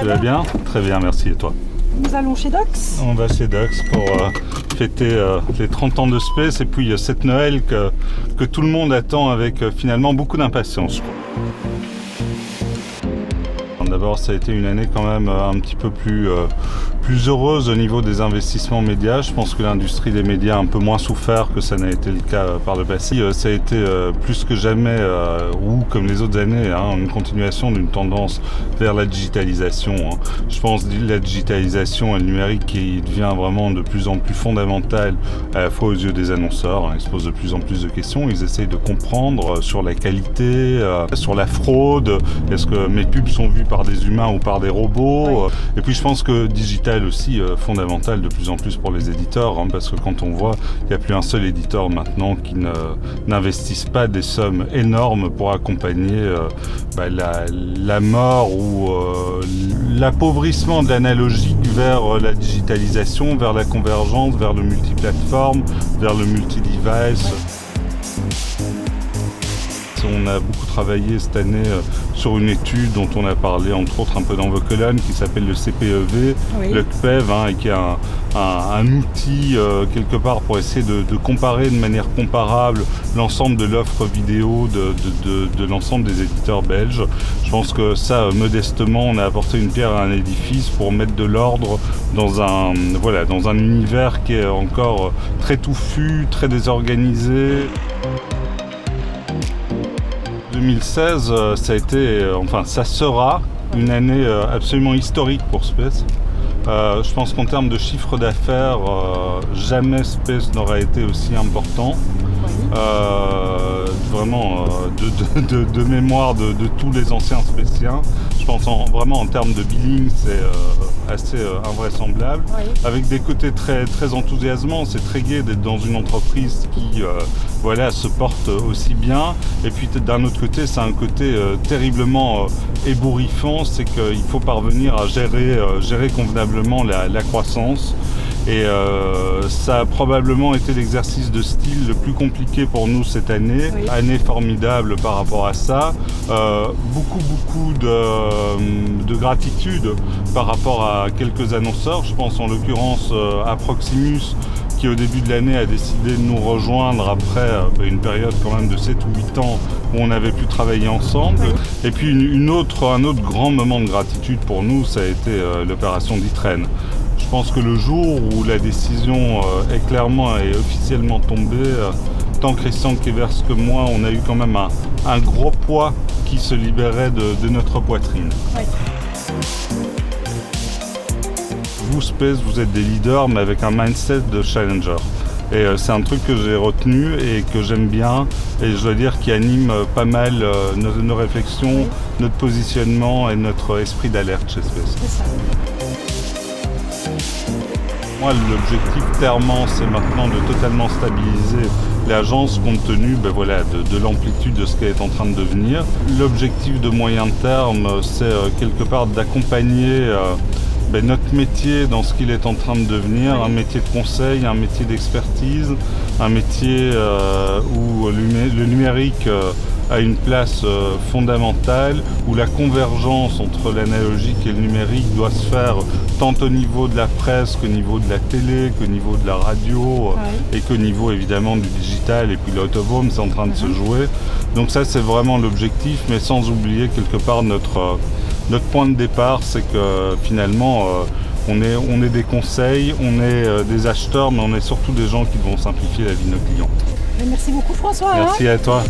Tu vas bien? Très bien, merci. Et toi? Nous allons chez Dox. On va chez Dox pour fêter les 30 ans de Space et puis cette Noël que tout le monde attend avec finalement beaucoup d'impatience. D'abord, ça a été une année quand même un petit peu plus heureuse au niveau des investissements médias. Je pense que l'industrie des médias a un peu moins souffert que ça n'a été le cas par le passé. Ça a été plus que jamais, ou comme les autres années, une continuation d'une tendance vers la digitalisation. Je pense que la digitalisation et le numérique qui devient vraiment de plus en plus fondamental à la fois aux yeux des annonceurs. Ils se posent de plus en plus de questions. Ils essayent de comprendre sur la qualité, sur la fraude. Est-ce que mes pubs sont vues par des humains ou par des robots? Et puis je pense que digital aussi fondamental de plus en plus pour les éditeurs, parce que quand on voit, il n'y a plus un seul éditeur maintenant qui n'investisse pas des sommes énormes pour accompagner la mort ou l'appauvrissement de l'analogique vers la digitalisation, vers la convergence, vers le multiplateforme, vers le multi-device. On a beaucoup travaillé cette année sur une étude dont on a parlé entre autres un peu dans vos colonnes qui s'appelle le CPEV, le CPEV, et qui est un outil quelque part pour essayer de comparer de manière comparable l'ensemble de l'offre vidéo de l'ensemble des éditeurs belges. Je pense que ça, modestement, on a apporté une pierre à un édifice pour mettre de l'ordre dans un univers qui est encore très touffu, très désorganisé. 2016, ça sera une année absolument historique pour Space. Je pense qu'en termes de chiffre d'affaires, jamais Space n'aura été aussi important. Vraiment de mémoire de tous les anciens spéciens. Je pense vraiment en termes de billing, c'est assez invraisemblable. Avec des côtés très, très enthousiasmants, c'est très gai d'être dans une entreprise qui se porte aussi bien. Et puis d'un autre côté, c'est un côté terriblement ébouriffant, c'est qu'il faut parvenir à gérer convenablement la croissance. Et ça a probablement été l'exercice de style le plus compliqué pour nous cette année. Année formidable par rapport à ça. Beaucoup de gratitude par rapport à quelques annonceurs. Je pense en l'occurrence à Proximus qui au début de l'année a décidé de nous rejoindre après une période quand même de 7 ou 8 ans où on avait pu travailler ensemble. Et puis un autre grand moment de gratitude pour nous, ça a été l'opération d'Itraine. Je pense que le jour où la décision est clairement et officiellement tombée, tant Christian Kevers que moi, on a eu quand même un gros poids qui se libérait de notre poitrine. Vous, Space, vous êtes des leaders, mais avec un mindset de challenger. Et c'est un truc que j'ai retenu et que j'aime bien, et je dois dire qui anime pas mal nos réflexions, notre positionnement et notre esprit d'alerte chez Space. C'est ça. Moi, l'objectif, clairement, c'est maintenant de totalement stabiliser l'agence compte tenu de l'amplitude de ce qu'elle est en train de devenir. L'objectif de moyen terme, c'est quelque part d'accompagner notre métier dans ce qu'il est en train de devenir, un métier de conseil, un métier d'expertise, un métier où le numérique a une place fondamentale, où la convergence entre l'analogique et le numérique doit se faire tant au niveau de la presse qu'au niveau de la télé, qu'au niveau de la radio et qu'au niveau évidemment du digital et puis l'out of home, c'est en train de se jouer. Donc ça c'est vraiment l'objectif, mais sans oublier quelque part notre point de départ, c'est que finalement on est des conseils, on est des acheteurs, mais on est surtout des gens qui vont simplifier la vie de nos clients. Merci beaucoup François. Merci à toi.